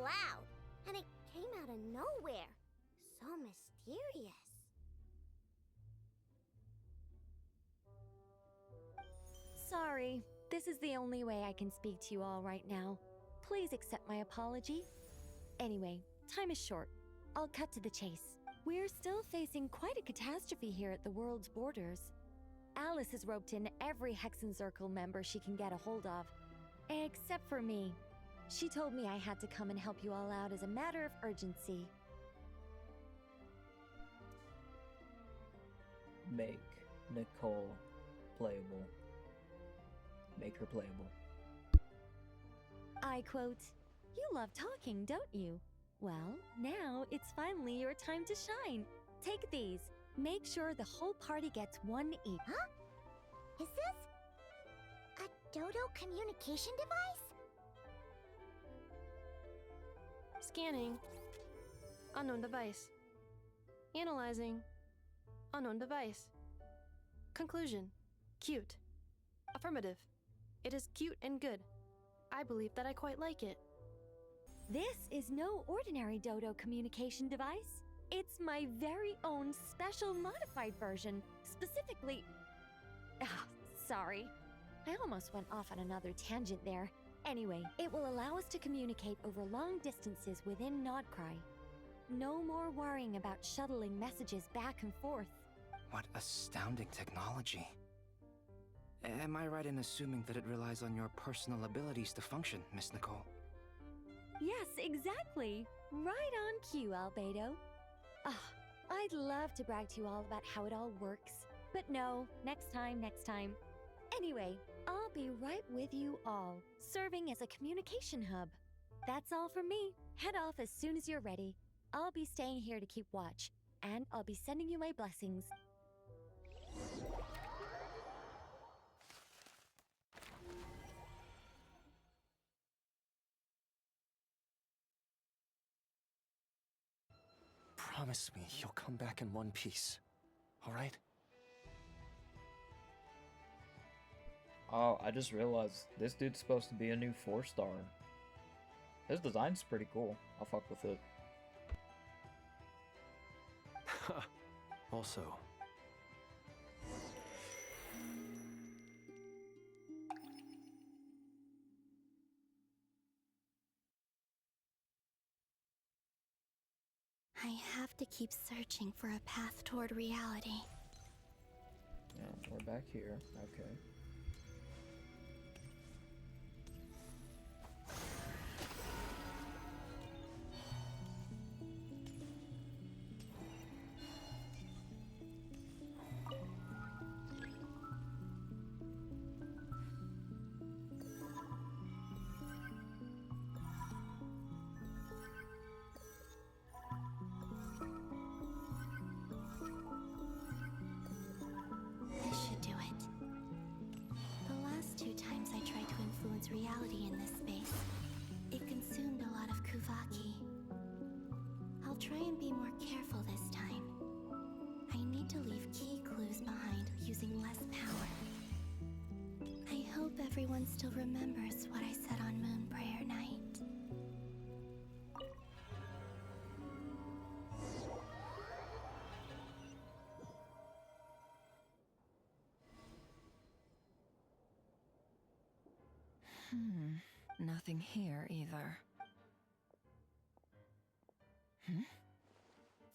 loud, and it came out of nowhere. So mysterious. Sorry, this is the only way I can speak to you all right now. Please accept my apology. Anyway, time is short. I'll cut to the chase. We're still facing quite a catastrophe here at the world's borders. Alice has roped in every Hexen Circle member she can get a hold of. Except for me. She told me I had to come and help you all out as a matter of urgency. Make Nicole playable. Make her playable. I quote, "You love talking, don't you? Well, now it's finally your time to shine. Take these. Make sure the whole party gets one each." Huh? Is this a Dodo communication device? Scanning. Unknown device. Analyzing. Unknown device. Conclusion. Cute. Affirmative. It is cute and good. I believe that I quite like it. This is no ordinary Dodo communication device. It's my very own special modified version, specifically... sorry. I almost went off on another tangent there. Anyway, it will allow us to communicate over long distances within Nodcry. No more worrying about shuttling messages back and forth. What astounding technology. Am I right in assuming that it relies on your personal abilities to function, Miss Nicole? Yes, exactly. Right on cue, Albedo. I'd love to brag to you all about how it all works. But no, next time. Anyway, I'll be right with you all, serving as a communication hub. That's all from me. Head off as soon as you're ready. I'll be staying here to keep watch, and I'll be sending you my blessings. Promise me you'll come back in one piece, all right? Oh, I just realized this dude's supposed to be a new 4-star. His design's pretty cool. I'll fuck with it. Also, I have to keep searching for a path toward reality. Yeah, we're back here. Okay. This should do it. The last 2 times I tried to influence reality in this space, it consumed a lot of Kuvaki. I'll try and be more careful this time. I need to leave key clues behind using less power. I hope everyone still remembers what I said on Moon Prayer Night. Nothing here either.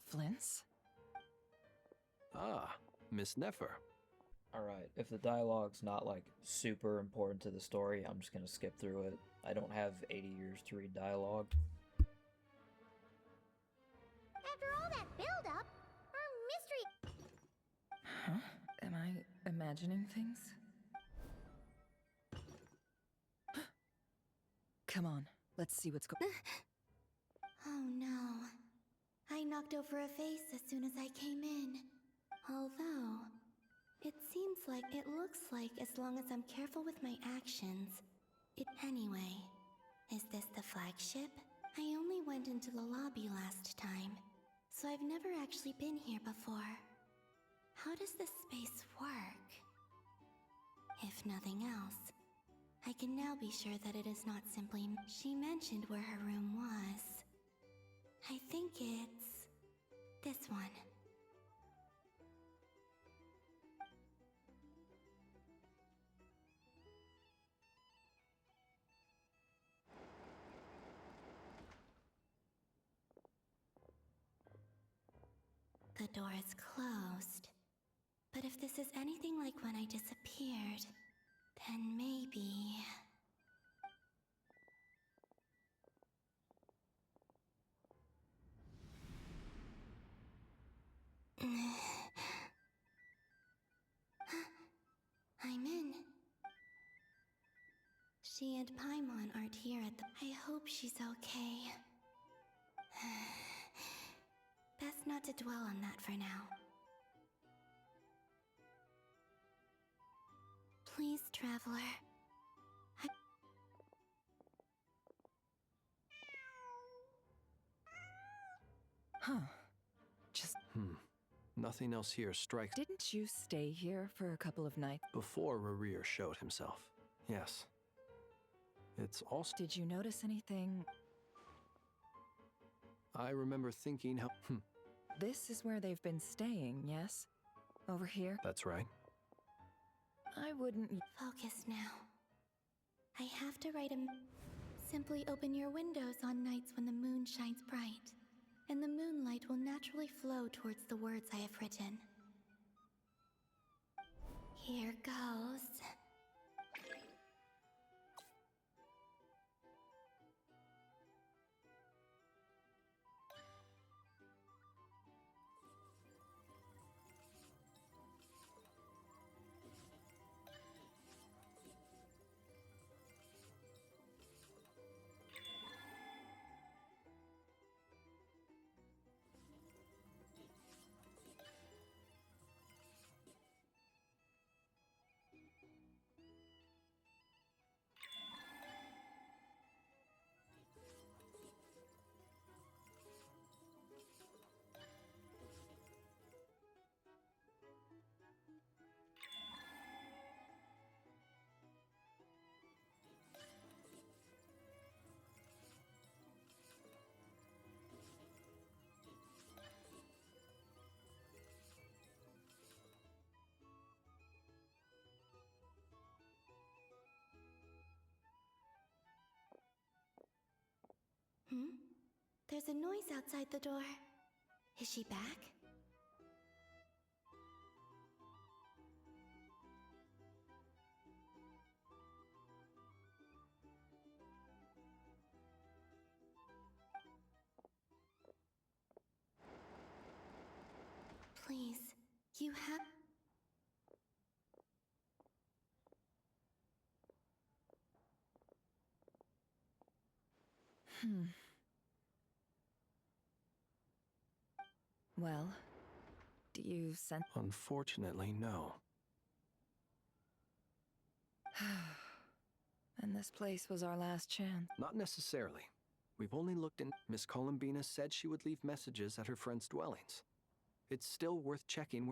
Flints? ah, Miss Nefer. Alright, if the dialogue's not like super important to the story, I'm just gonna skip through it. I don't have 80 years to read dialogue. After all that build-up, our mystery... Huh? Am I imagining things? Come on, let's see what's going. Oh no. I knocked over a vase as soon as I came in. Although, it looks like as long as I'm careful with my actions, Anyway, is this the flagship? I only went into the lobby last time, so I've never actually been here before. How does this space work? If nothing else, I can now be sure that it is not simply. She mentioned where her room was. I think it's this one. The door is closed. But if this is anything like when I disappeared, then maybe... I'm in. She and Paimon aren't here at the... I hope she's okay. Best not to dwell on that for now. Please, Traveler. Huh. Just Nothing else here strikes didn't you stay here for a couple of nights? before Rerir showed himself. Yes. It's also... Did you notice anything? I remember thinking how... This is where they've been staying, yes? Over here? That's right. I wouldn't... Focus now. I have to write a... Simply open your windows on nights when the moon shines bright, and the moonlight will naturally flow towards the words I have written. Here goes. There's a noise outside the door. Is she back? Please, you have... Well, do you sense... Unfortunately, no. And this place was our last chance. Not necessarily. We've only looked in... Miss Columbina said she would leave messages at her friends' dwellings. It's still worth checking...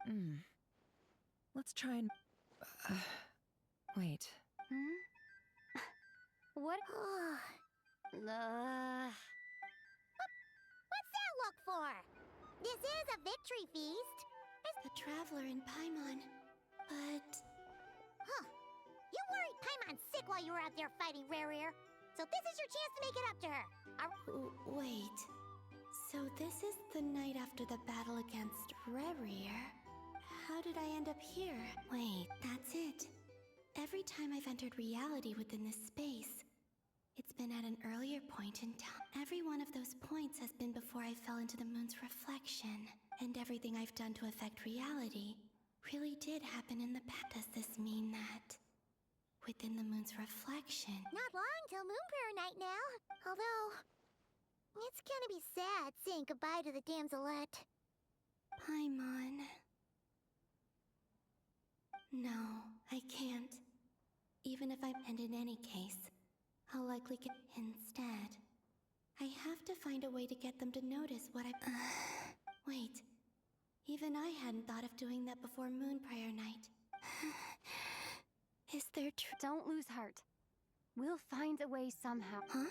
Let's try and... wait. What? What's that look for? This is a victory feast. The Traveler and Paimon. But... Huh. You worried Paimon sick while you were out there fighting Rerir. So this is your chance to make it up to her. Wait. So this is the night after the battle against Rerir. How did I end up here? Wait, that's it. Every time I've entered reality within this space, it's been at an earlier point in time. Every one of those points has been before I fell into the moon's reflection. And everything I've done to affect reality really did happen in the past. Does this mean that within the moon's reflection... Not long till Moon Prayer night now. Although, it's gonna be sad saying goodbye to the damselette. Paimon... No, I can't. Even if and in any case, I'll likely get... Instead, I have to find a way to get them to notice what I... Wait. Even I hadn't thought of doing that before Moon Prayer night. Is there Don't lose heart. We'll find a way somehow. Huh?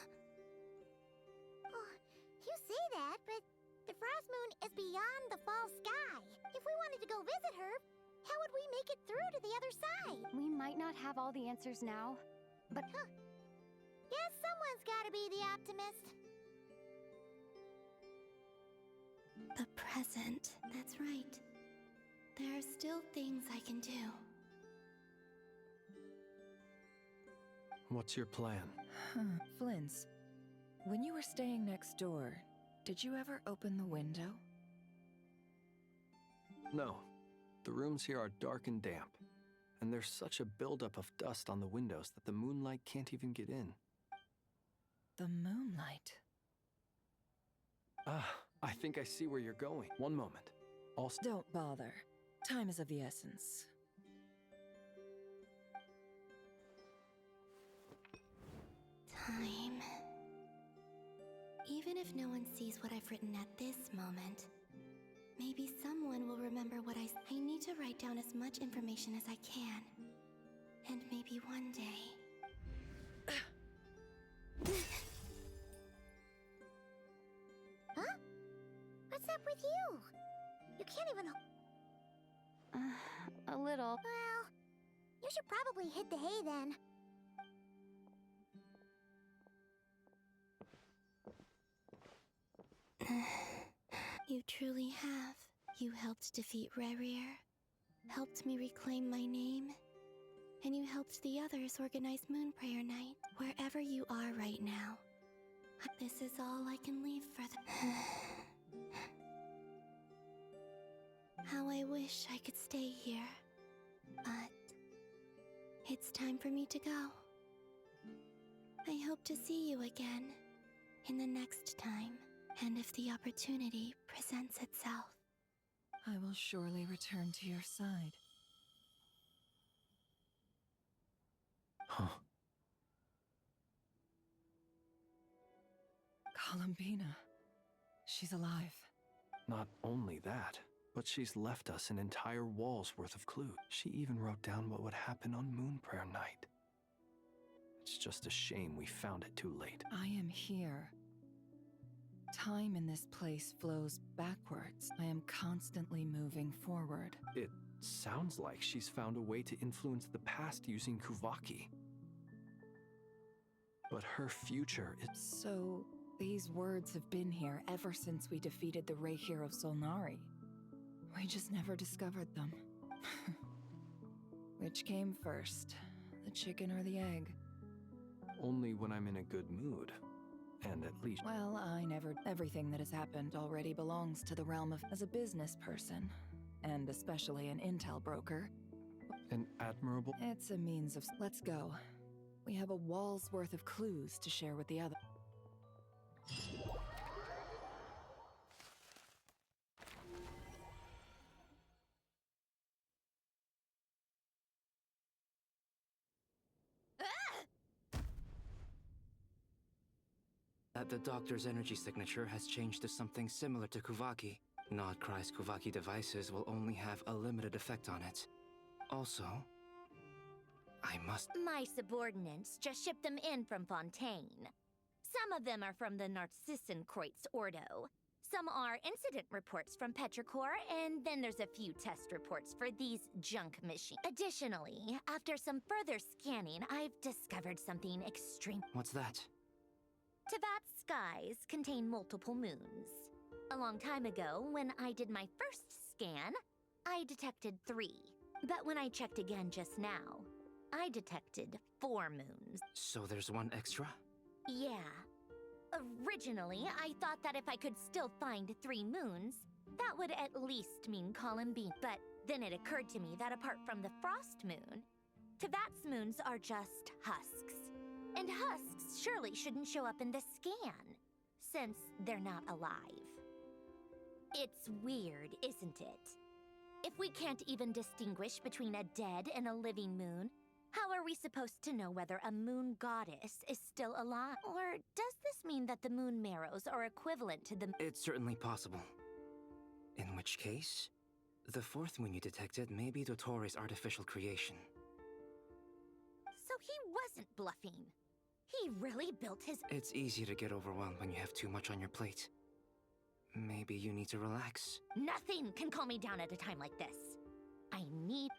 Oh, you say that, but the frost moon is beyond the fall sky. If we wanted to go visit her, how would we make it through to the other side? We might not have all the answers now, but Guess someone's gotta be the optimist. The present. That's right. There are still things I can do. What's your plan? Flint's, when you were staying next door, did you ever open the window? No. The rooms here are dark and damp, and there's such a buildup of dust on the windows that the moonlight can't even get in. The moonlight. Ah, I think I see where you're going. One moment. Also, Don't bother. Time is of the essence. Time. Even if no one sees what I've written at this moment, maybe someone will remember what I need to write down as much information as I can. And maybe one day... Huh? What's up with you? You can't even... a little. Well, you should probably hit the hay then. You truly have. You helped defeat Rerir, helped me reclaim my name, and you helped the others organize Moon Prayer Night. Wherever you are right now, this is all I can leave for the... How I wish I could stay here, but it's time for me to go. I hope to see you again in the next time. And if the opportunity presents itself. I will surely return to your side. huh? Columbina. She's alive. Not only that, but she's left us an entire wall's worth of clues. She even wrote down what would happen on Moon Prayer Night. It's just a shame we found it too late. I am here. Time in this place flows backwards. I am constantly moving forward. It sounds like she's found a way to influence the past using Kuvaki. But her future is... So, these words have been here ever since we defeated the Ray Hero Solnari. We just never discovered them. Which came first, the chicken or the egg? Only when I'm in a good mood. And at least... Well, I never... Everything that has happened already belongs to the realm of... As a business person, and especially an intel broker, An admirable... it's a means of... Let's go. We have a wall's worth of clues to share with the other... The doctor's energy signature has changed to something similar to Kuvaki. Nodcry's Kuvaki devices will only have a limited effect on it. Also, I must... My subordinates just shipped them in from Fontaine. Some of them are from the Narcissenkreuz Ordo. Some are incident reports from Petrichor, and then there's a few test reports for these junk machines. Additionally, after some further scanning, I've discovered something extreme. What's that? Tevat's skies contain multiple moons. A long time ago, when I did my first scan, I detected 3. But when I checked again just now, I detected 4 moons. So there's one extra? Yeah. Originally, I thought that if I could still find 3 moons, that would at least mean Columbine. But then it occurred to me that apart from the frost moon, Tevat's moons are just husks. And husks surely shouldn't show up in the scan, since they're not alive. It's weird, isn't it? If we can't even distinguish between a dead and a living moon, how are we supposed to know whether a moon goddess is still alive? Or does this mean that the moon marrows are equivalent to the... It's certainly possible. In which case, the 4th moon you detected may be Dottores' artificial creation. So he wasn't bluffing. He really built his. It's easy to get overwhelmed when you have too much on your plate. Maybe you need to relax. Nothing can calm me down at a time like this. I need.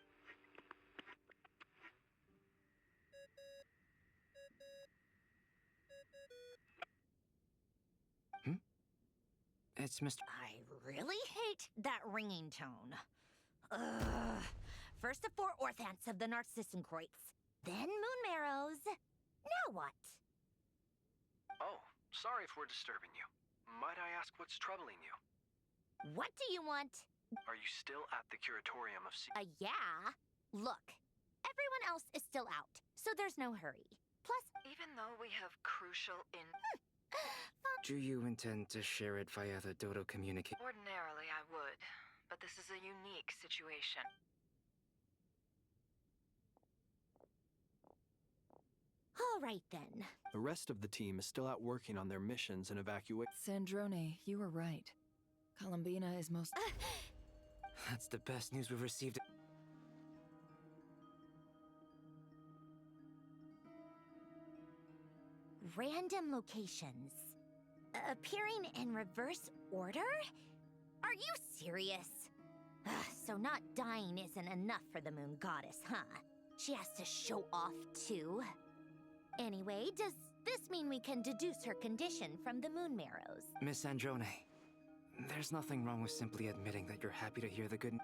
It's Mr. I really hate that ringing tone. Ugh. First the 4 orthants of the Narcissenkreuz, then moon marrows. Now what? Oh, sorry if we're disturbing you. Might I ask what's troubling you? What do you want? Are you still at the Curatorium of Yeah. Look, everyone else is still out, so there's no hurry. Plus, Even though we have crucial in... Do you intend to share it via the Dodo communication? Ordinarily, I would, but this is a unique situation. all right then. The rest of the team is still out working on their missions and evacuate. Sandrone, you were right. Columbina is most... That's the best news we've received. Random locations. Appearing in reverse order? Are you serious? Ugh, so not dying isn't enough for the moon goddess, huh? She has to show off too. Anyway, does this mean we can deduce her condition from the moon marrows? Miss Androne, there's nothing wrong with simply admitting that you're happy to hear the good.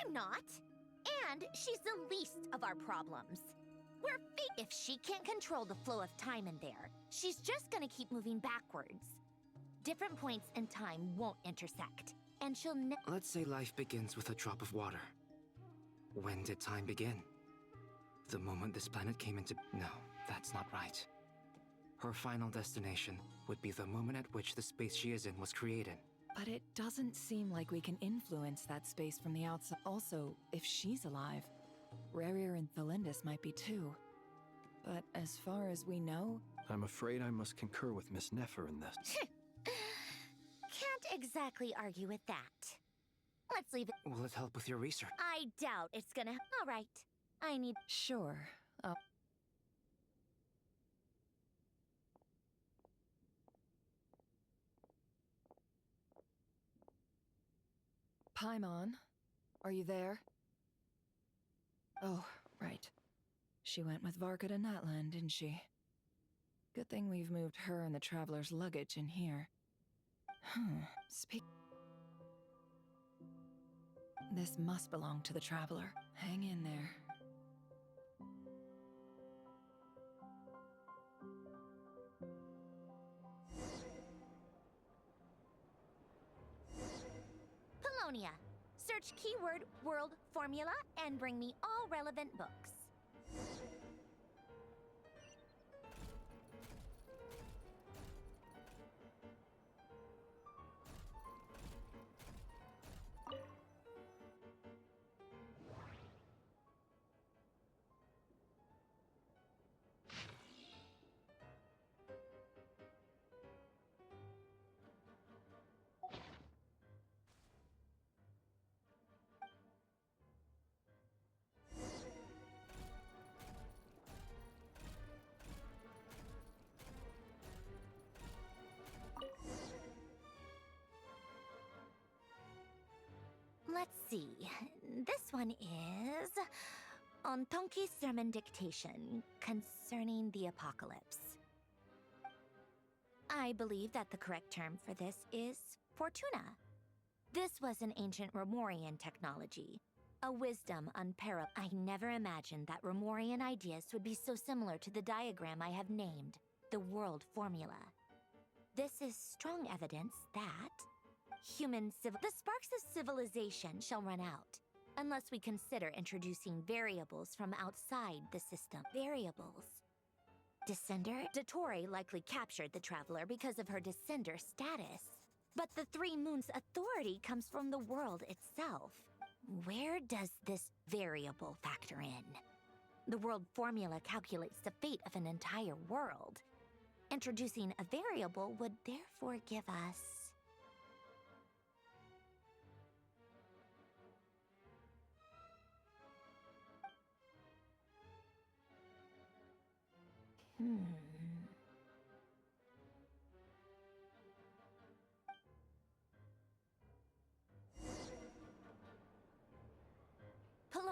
I'm not. And she's the least of our problems. If she can't control the flow of time in there, she's just gonna keep moving backwards. Different points in time won't intersect, and she'll Let's say life begins with a drop of water. When did time begin? The moment this planet came into... No, that's not right. Her final destination would be the moment at which the space she is in was created. But it doesn't seem like we can influence that space from the outside. Also, if she's alive, Rarier and Thelindis might be too. But as far as we know... I'm afraid I must concur with Miss Nefer in this. Can't exactly argue with that. Let's leave it. Will it help with your research? I doubt it's gonna. All right. I need. Sure. Paimon, are you there? Oh, right. She went with Varka to Natlan, didn't she? Good thing we've moved her and the Traveler's luggage in here. This must belong to the Traveler. Hang in there. Polonia. Search keyword world formula and bring me all relevant books. Let's see. This one is Ontonki's sermon dictation concerning the apocalypse. I believe that the correct term for this is Fortuna. This was an ancient Romorian technology, a wisdom unparalleled. I never imagined that Romorian ideas would be so similar to the diagram I have named, the world formula. This is strong evidence that the sparks of civilization shall run out, unless we consider introducing variables from outside the system. Variables. Descender? Dottore likely captured the Traveler because of her Descender status. But the Three Moons' authority comes from the world itself. Where does this variable factor in? The world formula calculates the fate of an entire world. Introducing a variable would therefore give us...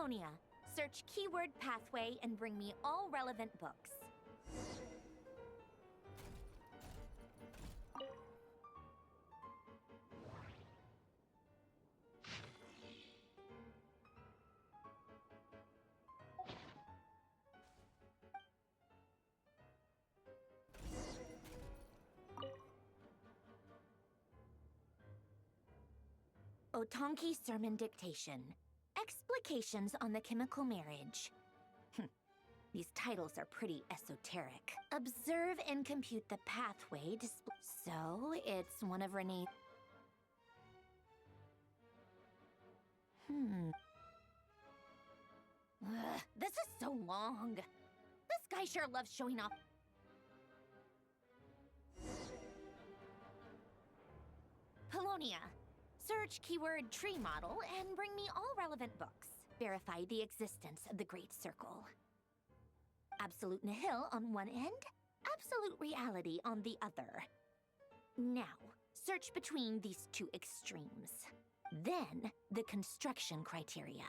Polonia. Search keyword pathway and bring me all relevant books. Otonki Sermon Dictation. Explications on the Chemical Marriage. These titles are pretty esoteric. Observe and compute the pathway display. So, it's one of Renee's... this is so long. This guy sure loves showing off. Polonia. Search keyword tree model and bring me all relevant books. Verify the existence of the Great Circle. Absolute nihil on one end, absolute reality on the other. Now, search between these two extremes. Then, the construction criteria.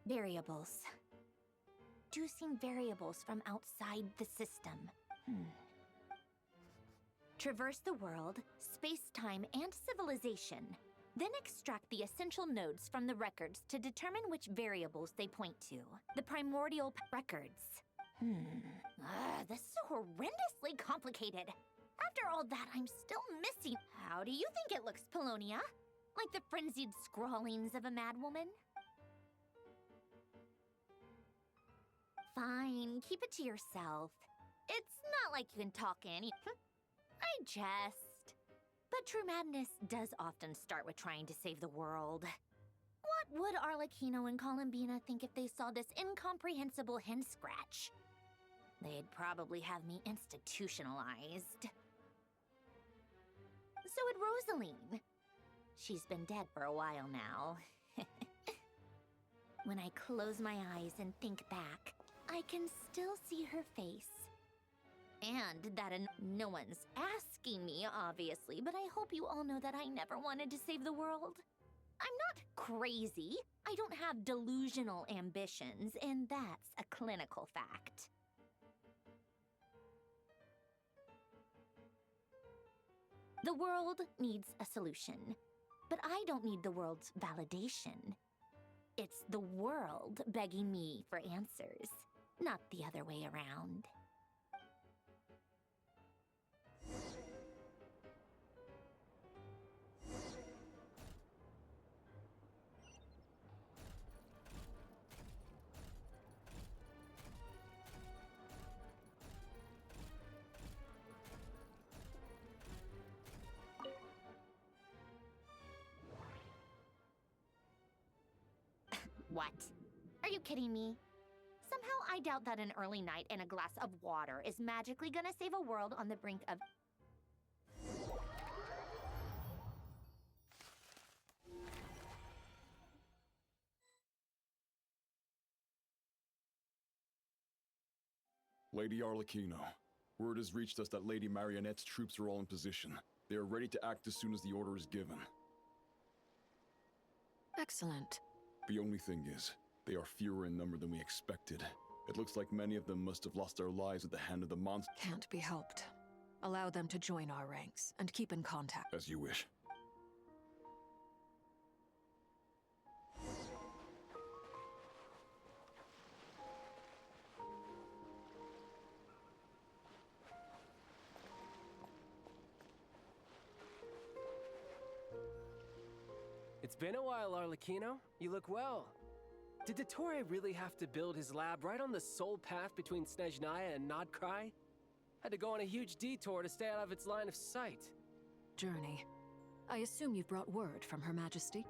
Variables. Deducing variables from outside the system. Traverse the world, space-time, and civilization. Then extract the essential nodes from the records to determine which variables they point to. The primordial records. This is horrendously complicated. After all that, I'm still missing. How do you think it looks, Polonia? Like the frenzied scrawlings of a madwoman? Fine, keep it to yourself. It's not like you can talk any... I jest. But true madness does often start with trying to save the world. What would Arlecchino and Columbina think if they saw this incomprehensible hen scratch? They'd probably have me institutionalized. So would Rosaline. She's been dead for a while now. When I close my eyes and think back, I can still see her face. And that no one's asking me, obviously, but I hope you all know that I never wanted to save the world. I'm not crazy. I don't have delusional ambitions, and that's a clinical fact. The world needs a solution, but I don't need the world's validation. It's the world begging me for answers, not the other way around. What? Are you kidding me? Somehow I doubt that an early night and a glass of water is magically gonna save a world on the brink of... Lady Arlecchino, word has reached us that Lady Marionette's troops are all in position. They are ready to act as soon as the order is given. Excellent. The only thing is, they are fewer in number than we expected. It looks like many of them must have lost their lives at the hand of the monster. Can't be helped. Allow them to join our ranks and keep in contact. As you wish. It's been a while, Arlecchino. You look well. Did Dottore really have to build his lab right on the sole path between Snezhnaya and Nodcry? Had to go on a huge detour to stay out of its line of sight. Journey. I assume you've brought word from Her Majesty?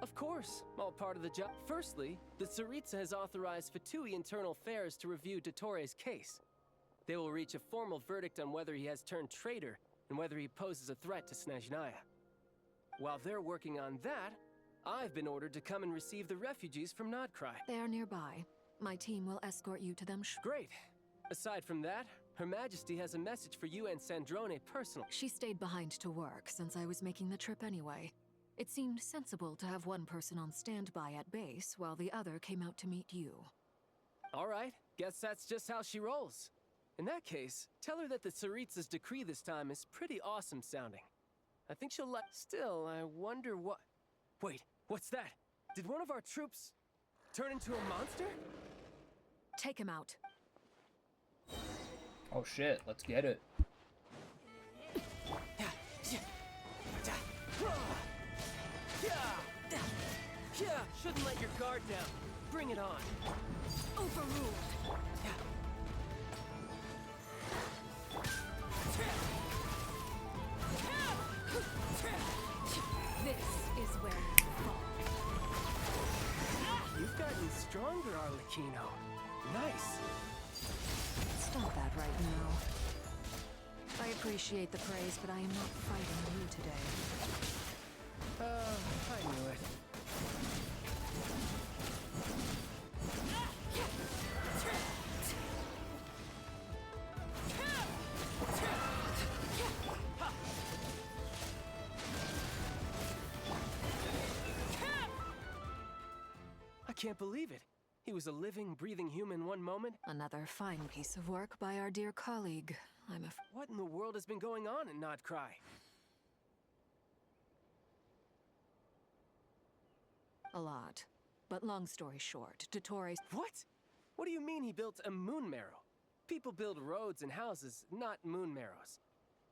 Of course, all part of the job. Firstly, the Tsaritsa has authorized Fatui Internal Affairs to review Dottore's case. They will reach a formal verdict on whether he has turned traitor and whether he poses a threat to Snezhnaya. While they're working on that, I've been ordered to come and receive the refugees from Nodcry. They are nearby. My team will escort you to them. Great. Aside from that, Her Majesty has a message for you and Sandrone personally. She stayed behind to work since I was making the trip anyway. It seemed sensible to have one person on standby at base while the other came out to meet you. All right, guess that's just how she rolls. In that case, tell her that the Tsaritsa's decree this time is pretty awesome sounding. I think she'll like. Still, I wonder what. Wait, what's that? Did one of our troops turn into a monster? Take him out. Oh shit, let's get it. Shouldn't let your guard down. Bring it on. Overruled. This is where you fall. You've gotten stronger, Arlecchino. Nice. Stop that right now. I appreciate the praise, but I am not fighting you today. I knew it. I can't believe it. He was a living, breathing human one moment. Another fine piece of work by our dear colleague. What in the world has been going on in Nodcry? A lot. But long story short, Dottore... What? What do you mean he built a moon marrow? People build roads and houses, not moon marrows.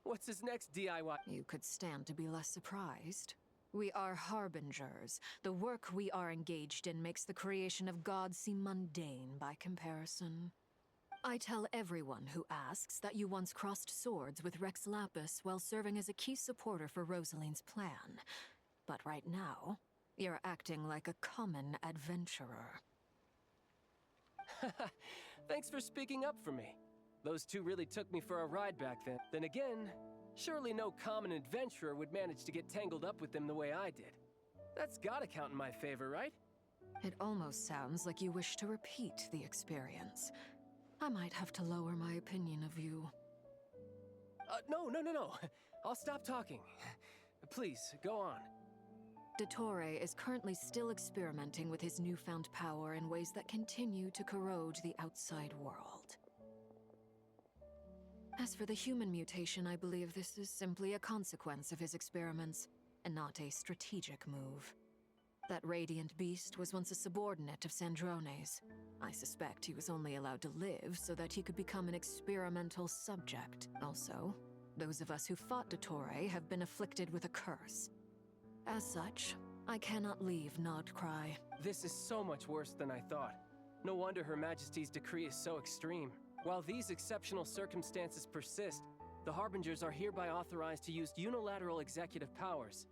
What's his next DIY? You could stand to be less surprised. We are harbingers. The work we are engaged in makes the creation of gods seem mundane by comparison. I tell everyone who asks that you once crossed swords with Rex Lapis while serving as a key supporter for Rosaline's plan. But right now, you're acting like a common adventurer. Thanks for speaking up for me. Those two really took me for a ride back then. Then again, surely no common adventurer would manage to get tangled up with them the way I did. That's gotta count in my favor, right? It almost sounds like you wish to repeat the experience. I might have to lower my opinion of you. No. I'll stop talking. Please, go on. Dottore is currently still experimenting with his newfound power in ways that continue to corrode the outside world. As for the human mutation, I believe this is simply a consequence of his experiments, and not a strategic move. That radiant beast was once a subordinate of Sandrone's. I suspect he was only allowed to live so that he could become an experimental subject. Also, those of us who fought Dottore have been afflicted with a curse. As such, I cannot leave Nodcry. This is so much worse than I thought. No wonder Her Majesty's decree is so extreme. While these exceptional circumstances persist, the Harbingers are hereby authorized to use unilateral executive powers.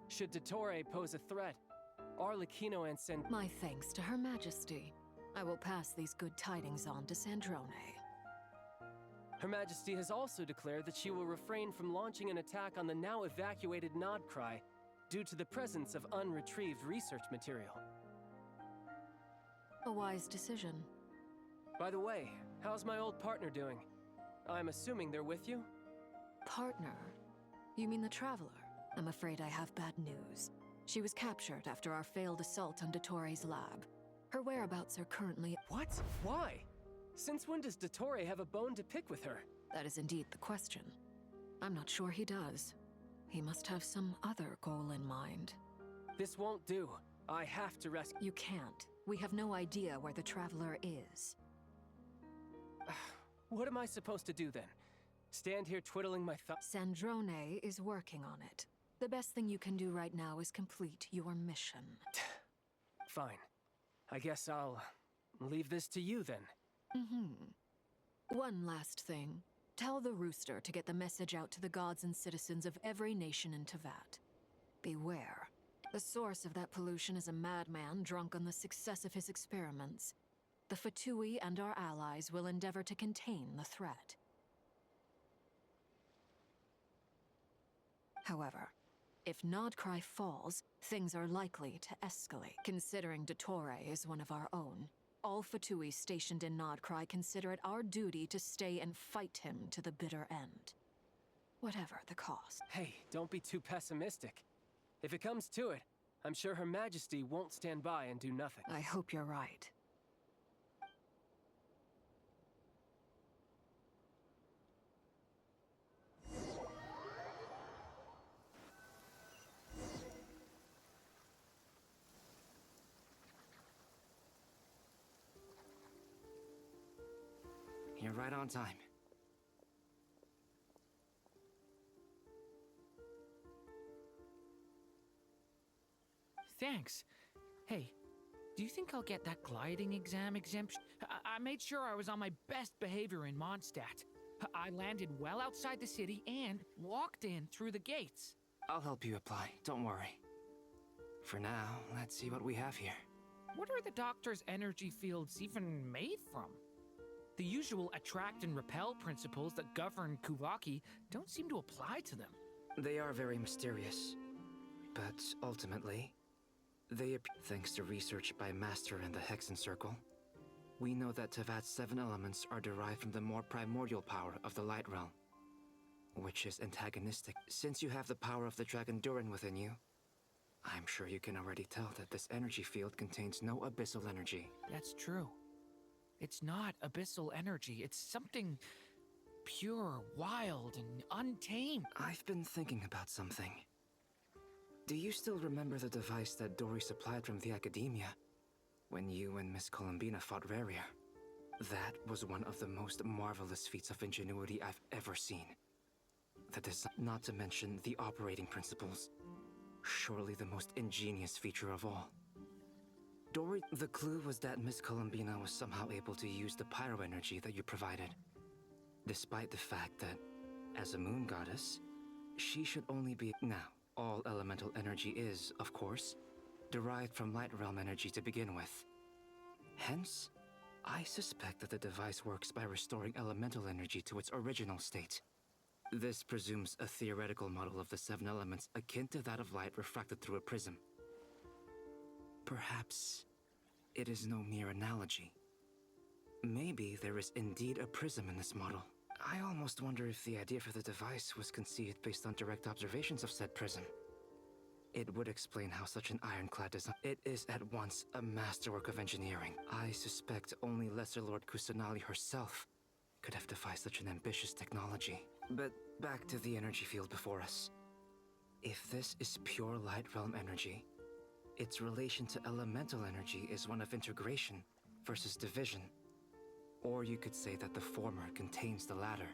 Should Dottore pose a threat, Arlecchino and San... My thanks to Her Majesty. I will pass these good tidings on to Sandrone. Her Majesty has also declared that she will refrain from launching an attack on the now evacuated Nodcry due to the presence of unretrieved research material. A wise decision. By the way, how's my old partner doing? I'm assuming they're with you? Partner? You mean the Traveler? I'm afraid I have bad news. She was captured after our failed assault on Dottore's lab. Her whereabouts are currently... What? Why? Since when does Dottore have a bone to pick with her? That is indeed the question. I'm not sure he does. He must have some other goal in mind. This won't do. I have to rescue... You can't. We have no idea where the Traveler is. What am I supposed to do then? Stand here twiddling my thumb? Sandrone is working on it. The best thing you can do right now is complete your mission. Fine. I guess I'll leave this to you then. One last thing. Tell the Rooster to get the message out to the gods and citizens of every nation in Tevat. Beware. The source of that pollution is a madman drunk on the success of his experiments. The Fatui and our allies will endeavor to contain the threat. However, if Nodcry falls, things are likely to escalate. Considering Dottore is one of our own, all Fatui stationed in Nodcry consider it our duty to stay and fight him to the bitter end. Whatever the cost. Hey, don't be too pessimistic. If it comes to it, I'm sure Her Majesty won't stand by and do nothing. I hope you're right. You're right on time. Thanks. Hey, do you think I'll get that gliding exam exemption? I made sure I was on my best behavior in Mondstadt. I landed well outside the city and walked in through the gates. I'll help you apply, don't worry. For now, let's see what we have here. What are the doctor's energy fields even made from? The usual attract and repel principles that govern Kuvaki don't seem to apply to them. They are very mysterious, but ultimately, they appear thanks to research by Master in the Hexen Circle. We know that Tevat's 7 elements are derived from the more primordial power of the Light Realm, which is antagonistic. Since you have the power of the Dragon Durin within you, I'm sure you can already tell that this energy field contains no abyssal energy. That's true. It's not abyssal energy, it's something pure, wild, and untamed. I've been thinking about something. Do you still remember the device that Dory supplied from the Academia when you and Miss Columbina fought Rarier? That was one of the most marvelous feats of ingenuity I've ever seen. The design, not to mention the operating principles. Surely the most ingenious feature of all. Dory, the clue was that Miss Columbina was somehow able to use the pyro energy that you provided. Despite the fact that, as a moon goddess, she should only be... Now, all elemental energy is, of course, derived from light realm energy to begin with. Hence, I suspect that the device works by restoring elemental energy to its original state. This presumes a theoretical model of the 7 elements akin to that of light refracted through a prism. Perhaps it is no mere analogy. Maybe there is indeed a prism in this model. I almost wonder if the idea for the device was conceived based on direct observations of said prism. It would explain how such an ironclad design... It is at once a masterwork of engineering. I suspect only Lesser Lord Kusanali herself could have devised such an ambitious technology. But back to the energy field before us. If this is pure light realm energy, its relation to elemental energy is one of integration versus division. Or you could say that the former contains the latter.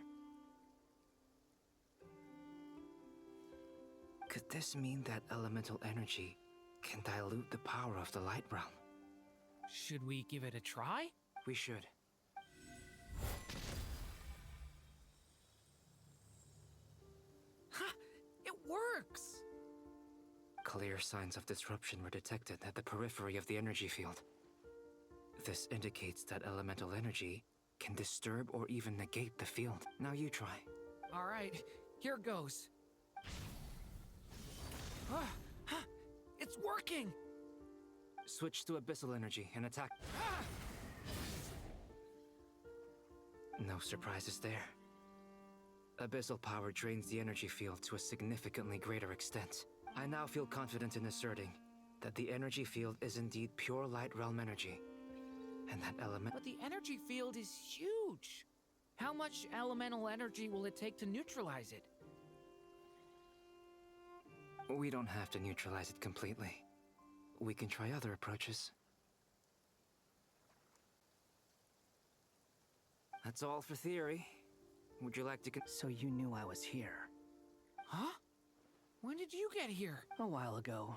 Could this mean that elemental energy can dilute the power of the light realm? Should we give it a try? We should. Ha! It works! Clear signs of disruption were detected at the periphery of the energy field. This indicates that elemental energy can disturb or even negate the field. Now you try. All right, here goes. It's working! Switch to abyssal energy and attack. No surprises there. Abyssal power drains the energy field to a significantly greater extent. I now feel confident in asserting that the energy field is indeed pure light realm energy. And that element... But the energy field is huge! How much elemental energy will it take to neutralize it? We don't have to neutralize it completely. We can try other approaches. That's all for theory. Would you like to So you knew I was here? Huh? When did you get here? A while ago.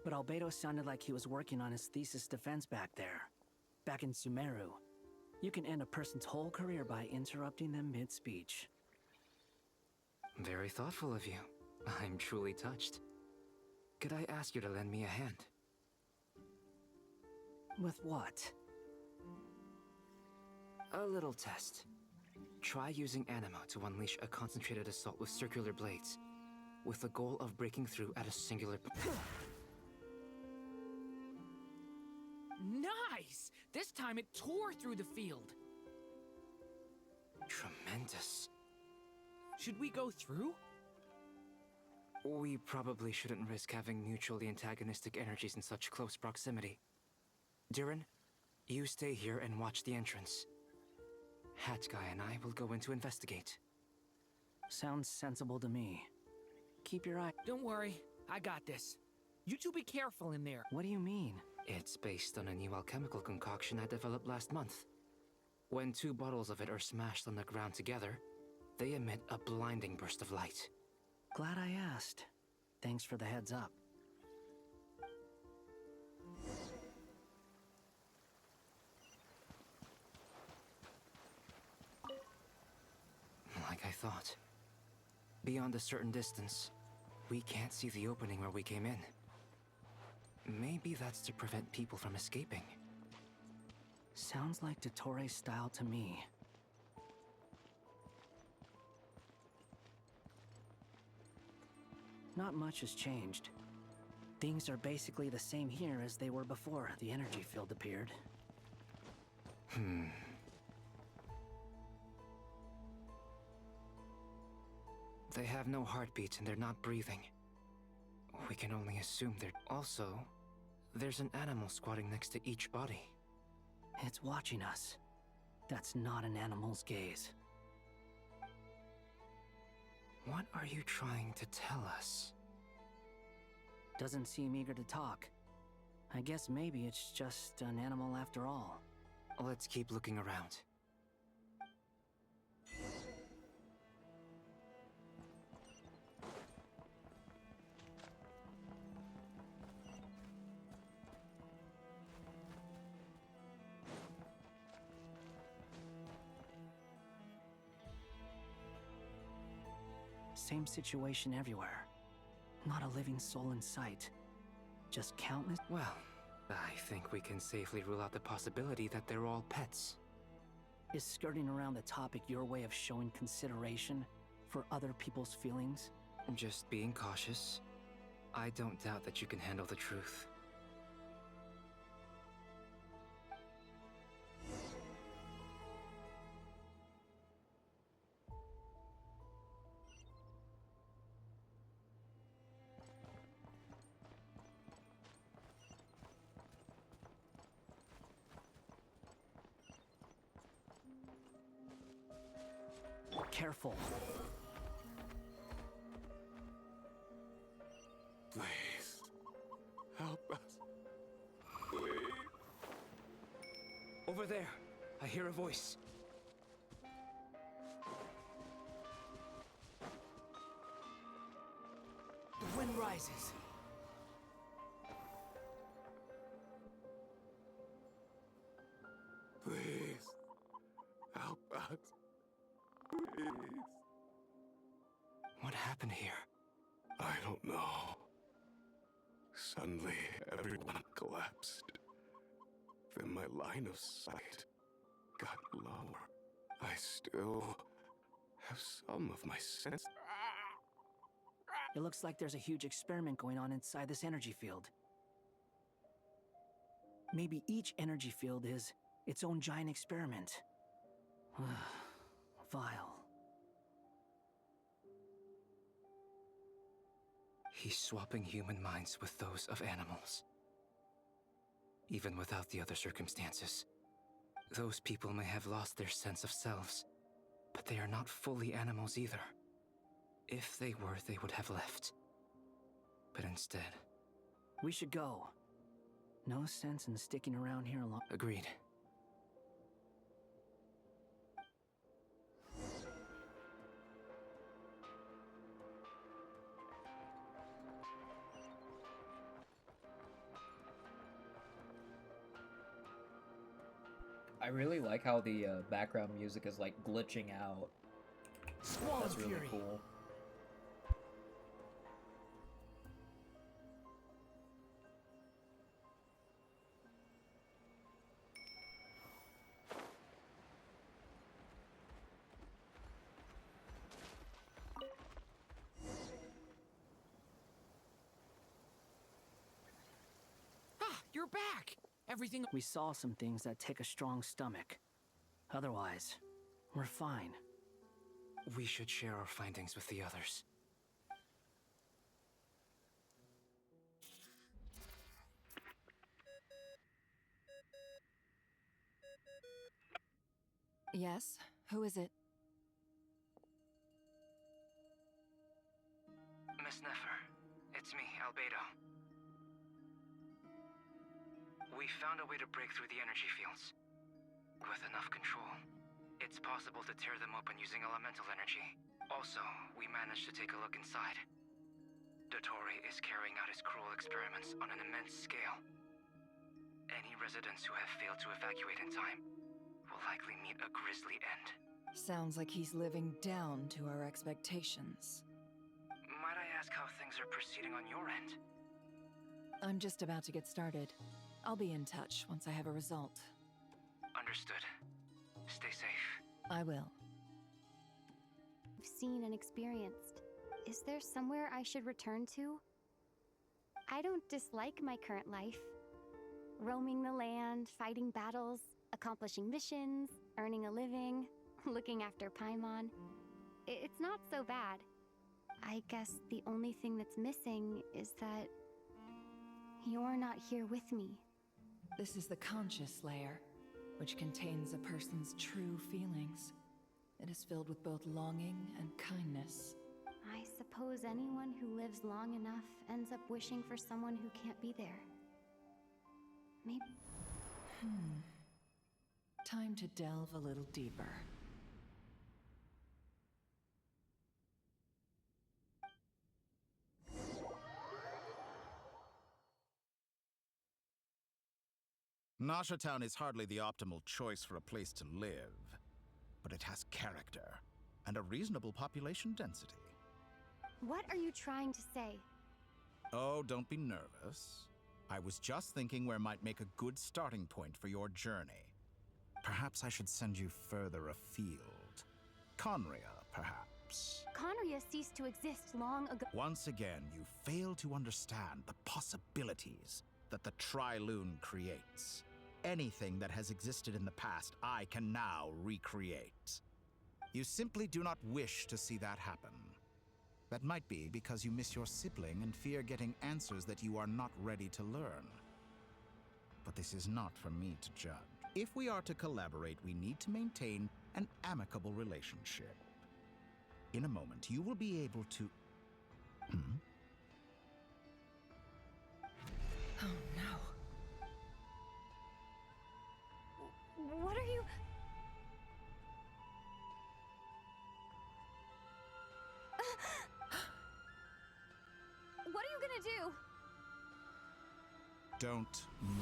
But Albedo sounded like he was working on his thesis defense back there. Back in Sumeru. You can end a person's whole career by interrupting them mid-speech. Very thoughtful of you. I'm truly touched. Could I ask you to lend me a hand? With what? A little test. Try using Animo to unleash a concentrated assault with circular blades, with the goal of breaking through at a singular... Nice! This time it tore through the field. Tremendous. Should we go through? We probably shouldn't risk having mutually antagonistic energies in such close proximity. Durin, you stay here and watch the entrance. Hat Guy and I will go in to investigate. Sounds sensible to me. Keep your eye. Don't worry, I got this. You two be careful in there. What do you mean? It's based on a new alchemical concoction I developed last month. When 2 bottles of it are smashed on the ground together, they emit a blinding burst of light. Glad I asked. Thanks for the heads up. Like I thought. Beyond a certain distance, we can't see the opening where we came in. Maybe that's to prevent people from escaping. Sounds like Dottore style to me. Not much has changed. Things are basically the same here as they were before the energy field appeared. They have no heartbeats and they're not breathing. We can only assume they're... Also, there's an animal squatting next to each body. It's watching us. That's not an animal's gaze. What are you trying to tell us? Doesn't seem eager to talk. I guess maybe it's just an animal after all. Let's keep looking around. Same situation everywhere. Not a living soul in sight. Just countless... Well, I think we can safely rule out the possibility that they're all pets. Is skirting around the topic your way of showing consideration for other people's feelings? Just being cautious. I don't doubt that you can handle the truth. Careful. Please, help us. Please. Over there, I hear a voice. The wind rises. Please, help us. Please. What happened here? I don't know. Suddenly, everyone collapsed. Then my line of sight got lower. I still have some of my sense. It looks like there's a huge experiment going on inside this energy field. Maybe each energy field is its own giant experiment. Vile. He's swapping human minds with those of animals. Even without the other circumstances. Those people may have lost their sense of selves, but they are not fully animals either. If they were, they would have left. But instead... We should go. No sense in sticking around here alone. Agreed. I really like how the background music is like glitching out. That's really cool. You're back! Everything... We saw some things that take a strong stomach. Otherwise, we're fine. We should share our findings with the others. Yes? Who is it? Miss Nefer, it's me, Albedo. We found a way to break through the energy fields. With enough control, it's possible to tear them open using elemental energy. Also, we managed to take a look inside. Dottore is carrying out his cruel experiments on an immense scale. Any residents who have failed to evacuate in time will likely meet a grisly end. Sounds like he's living down to our expectations. Might I ask how things are proceeding on your end? I'm just about to get started. I'll be in touch once I have a result. Understood. Stay safe. I will. I've seen and experienced. Is there somewhere I should return to? I don't dislike my current life. Roaming the land, fighting battles, accomplishing missions, earning a living, looking after Paimon. It's not so bad. I guess the only thing that's missing is that you're not here with me. This is the conscious layer, which contains a person's true feelings. It is filled with both longing and kindness. I suppose anyone who lives long enough ends up wishing for someone who can't be there. Maybe. Time to delve a little deeper. Nasha Town is hardly the optimal choice for a place to live, but it has character and a reasonable population density. What are you trying to say? Oh, don't be nervous. I was just thinking where might make a good starting point for your journey. Perhaps I should send you further afield. Conria, perhaps. Conria ceased to exist long ago. Once again, you fail to understand the possibilities that the Tri-Lune creates. Anything that has existed in the past, I can now recreate. You simply do not wish to see that happen. That might be because you miss your sibling and fear getting answers that you are not ready to learn. But this is not for me to judge. If we are to collaborate, we need to maintain an amicable relationship. In a moment, you will be able to... Oh no. What are you... What are you gonna do? Don't move.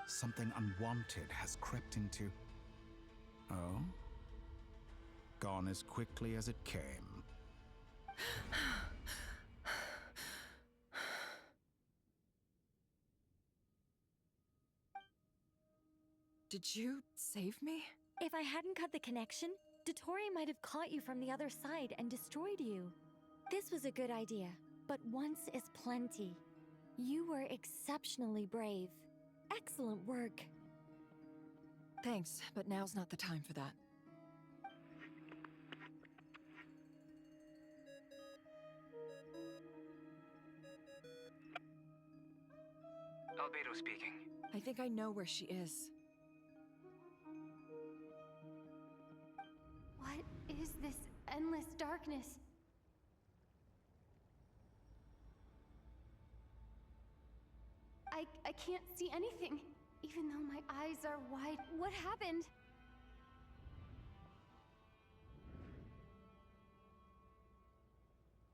Something unwanted has crept into... Oh? Gone as quickly as it came. Did you save me? If I hadn't cut the connection, Dottore might have caught you from the other side and destroyed you. This was a good idea, but once is plenty. You were exceptionally brave. Excellent work. Thanks, but now's not the time for that. Albedo speaking. I think I know where she is. What is this endless darkness? I can't see anything, even though my eyes are wide. What happened?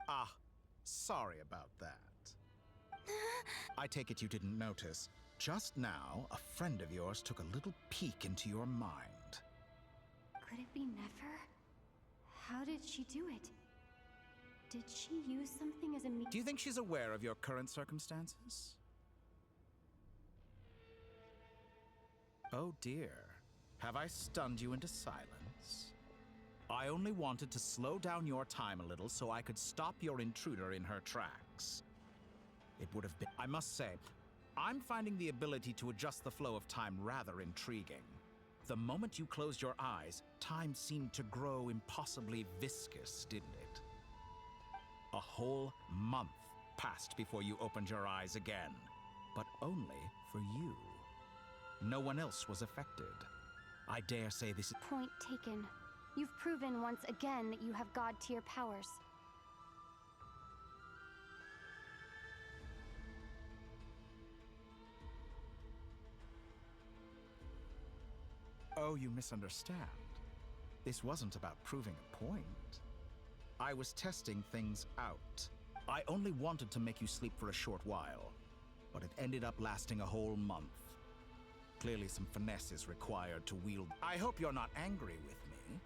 Ah, sorry about that. I take it you didn't notice. Just now, a friend of yours took a little peek into your mind. Could it be Nefer? How did she do it? Did she use something as a Do you think she's aware of your current circumstances? Oh dear. Have I stunned you into silence? I only wanted to slow down your time a little so I could stop your intruder in her tracks. It would have been... I must say, I'm finding the ability to adjust the flow of time rather intriguing. The moment you closed your eyes, time seemed to grow impossibly viscous, didn't it? A whole month passed before you opened your eyes again, but only for you. No one else was affected. I dare say this is... Point taken. You've proven once again that you have god-tier powers. Oh, you misunderstand. This wasn't about proving a point. I was testing things out. I only wanted to make you sleep for a short while, but it ended up lasting a whole month. Clearly some finesse is required to wield. I hope you're not angry with me.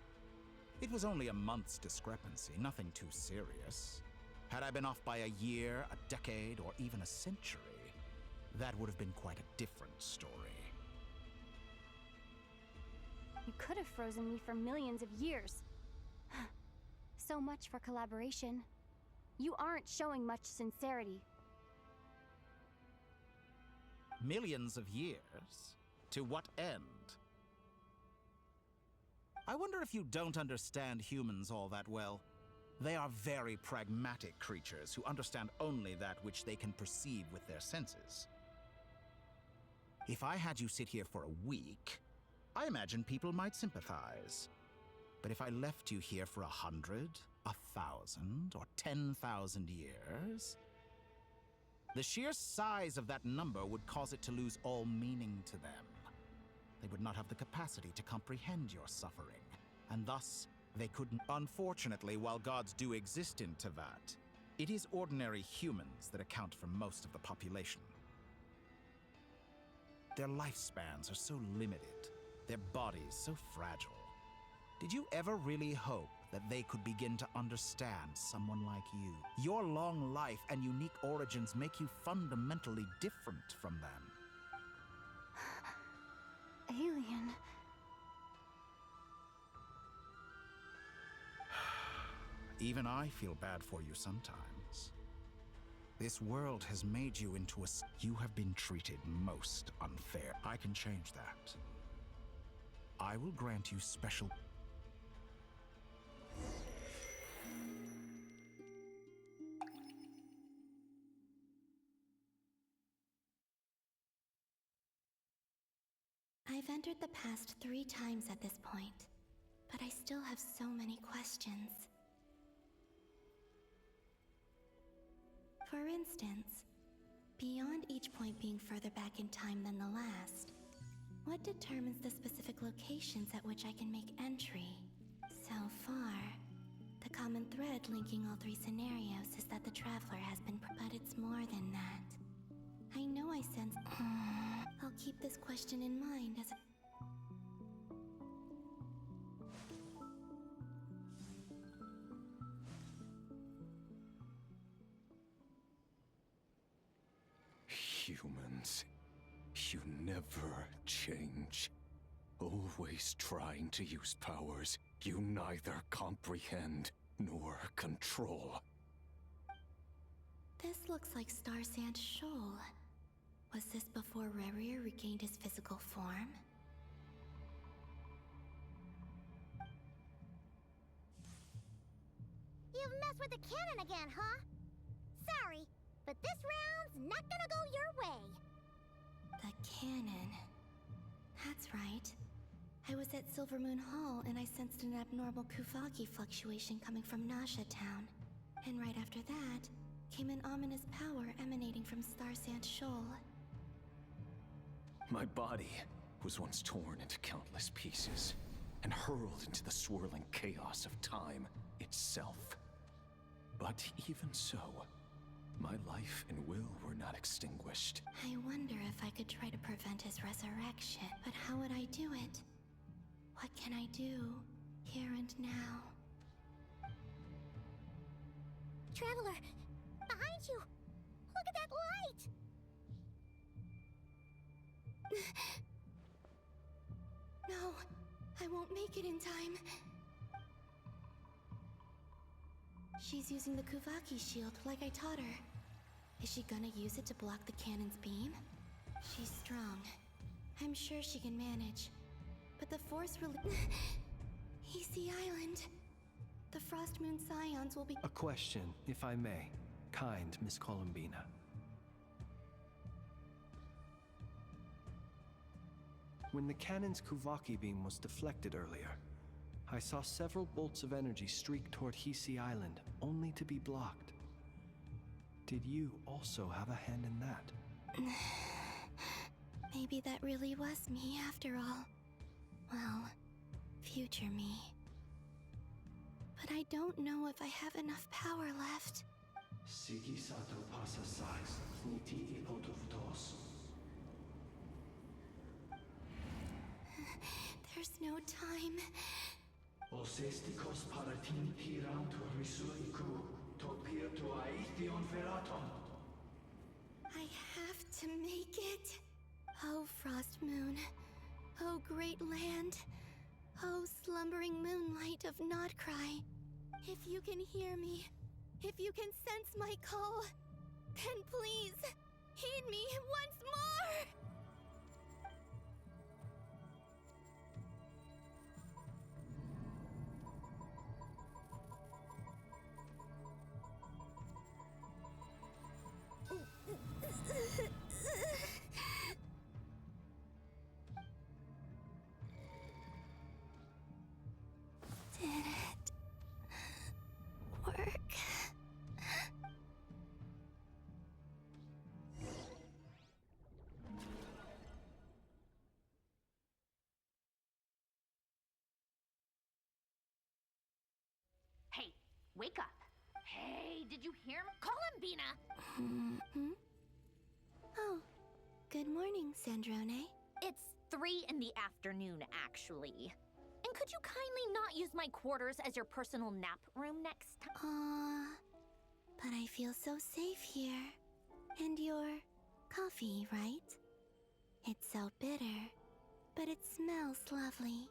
It was only a month's discrepancy, nothing too serious. Had I been off by a year, a decade, or even a century, that would have been quite a different story. You could have frozen me for millions of years. So much for collaboration. You aren't showing much sincerity. Millions of years? To what end? I wonder if you don't understand humans all that well. They are very pragmatic creatures who understand only that which they can perceive with their senses. If I had you sit here for a week, I imagine people might sympathize. But if I left you here for 100, 1,000, or 10,000 years, the sheer size of that number would cause it to lose all meaning to them. They would not have the capacity to comprehend your suffering, and thus they couldn't. Unfortunately, while gods do exist in Tevat, it is ordinary humans that account for most of the population. Their lifespans are so limited, their bodies so fragile. Did you ever really hope that they could begin to understand someone like you? Your long life and unique origins make you fundamentally different from them. Alien. Even I feel bad for you sometimes. This world has made you into a... You have been treated most unfair. I can change that. I will grant you special... I've entered the past 3 times at this point, but I still have so many questions. For instance, beyond each point being further back in time than the last, what determines the specific locations at which I can make entry? So far, the common thread linking all 3 scenarios is that the Traveler has been... But it's more than that. I know I sense... I'll keep this question in mind as... Humans, you never change. Always trying to use powers you neither comprehend nor control. This looks like Star Sand Shoal. Was this before Rerir regained his physical form? You've messed with the cannon again, huh? Sorry, but this round's not gonna go your way. The cannon. That's right. I was at Silver Moon Hall and I sensed an abnormal Kuvaki fluctuation coming from Nasha Town. And right after that, came an ominous power emanating from Star Sand Shoal. My body was once torn into countless pieces and hurled into the swirling chaos of time itself. But even so, my life and will were not extinguished. I wonder if I could try to prevent his resurrection. But how would I do it? What can I do, here and now? Traveler, behind you! Look at that light! No, I won't make it in time. She's using the Kuvaki shield like I taught her. Is she gonna use it to block the cannon's beam? She's strong. I'm sure she can manage. But the force Easy Island. The Frost Moon Scions will be... A question, if I may. Kind Miss Columbina. When the cannon's Kuvaki beam was deflected earlier, I saw several bolts of energy streak toward Hisi Island, only to be blocked. Did you also have a hand in that? Maybe that really was me after all. Well, future me. But I don't know if I have enough power left. There's no time. I have to make it. Oh, Frost Moon. Oh, great land. Oh, slumbering moonlight of Nodcry. If you can hear me, if you can sense my call, then please, heed me once more! Did it work? Hey, wake up. Hey, did you hear me? Columbina! Mm-hmm. Oh, good morning, Sandrone. It's 3 in the afternoon, actually. And could you kindly not use my quarters as your personal nap room next time? But I feel so safe here. And your coffee, right? It's so bitter, but it smells lovely.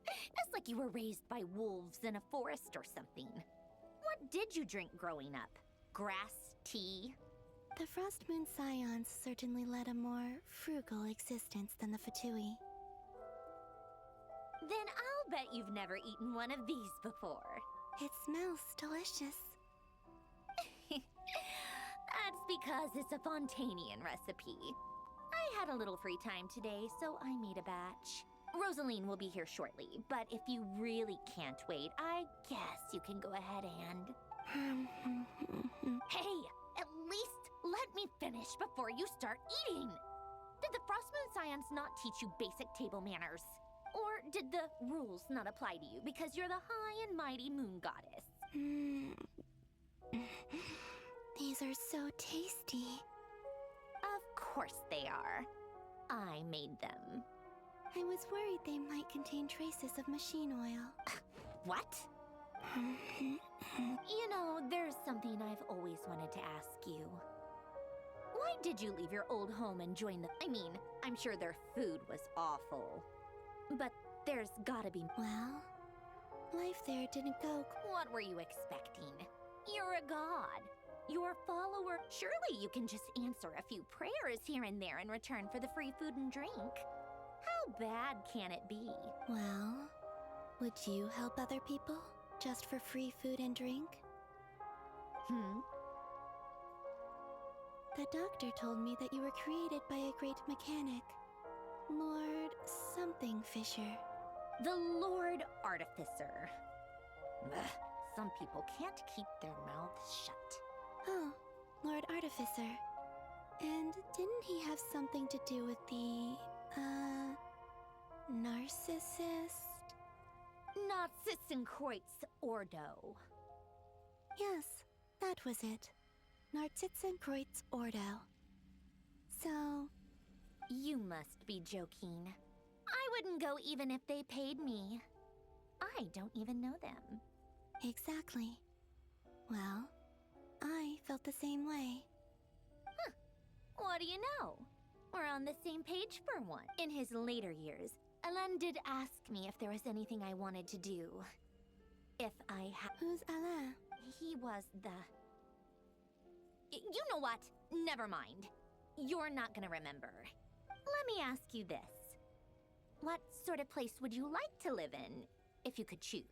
It's like you were raised by wolves in a forest or something. What did you drink growing up? Grass tea? The Frost Moon Scions certainly led a more frugal existence than the Fatui. Then I'll bet you've never eaten one of these before. It smells delicious. That's because it's a Fontanian recipe. I had a little free time today, so I made a batch. Rosaline will be here shortly, but if you really can't wait, I guess you can go ahead and... Hey, at least let me finish before you start eating! Did the Frost Moon Scions not teach you basic table manners? Or did the rules not apply to you because you're the high and mighty moon goddess? These are so tasty. Of course they are. I made them. I was worried they might contain traces of machine oil. What? You know, there's something I've always wanted to ask you. Why did you leave your old home and join the... I mean, I'm sure their food was awful. But there's gotta be... Well, life there didn't go... What were you expecting? You're a god. Your follower. Surely you can just answer a few prayers here and there in return for the free food and drink. How bad can it be? Well, would you help other people just for free food and drink? The doctor told me that you were created by a great mechanic. Lord something Fisher. The Lord Artificer. Ugh, some people can't keep their mouths shut. Oh, Lord Artificer. And didn't he have something to do with the, narcissist? Narcissenkreuz Ordo. Yes, that was it. Narcissenkreuz Ordo. So... You must be joking. I wouldn't go even if they paid me. I don't even know them. Exactly. Well, I felt the same way. Huh. What do you know? We're on the same page for one. In his later years, Alain did ask me if there was anything I wanted to do. If I had... Who's Alain? He was the... You know what? Never mind. You're not gonna remember. Let me ask you this. What sort of place would you like to live in, if you could choose?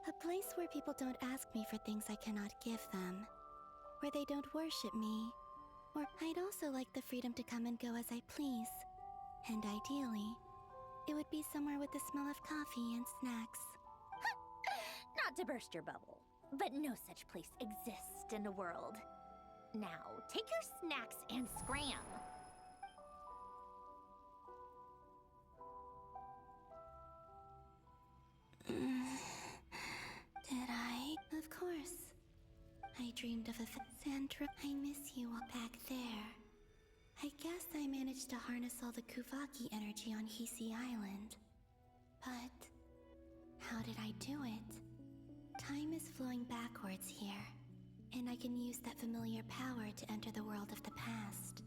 A place where people don't ask me for things I cannot give them. Where they don't worship me. Or I'd also like the freedom to come and go as I please. And ideally, it would be somewhere with the smell of coffee and snacks. Not to burst your bubble, but no such place exists in the world. Now, take your snacks and scram. Did I? Of course. I dreamed of a Sandra. I miss you all back there. I guess I managed to harness all the Kuvaki energy on Hisi Island. But how did I do it? Time is flowing backwards here, and I can use that familiar power to enter the world of the past.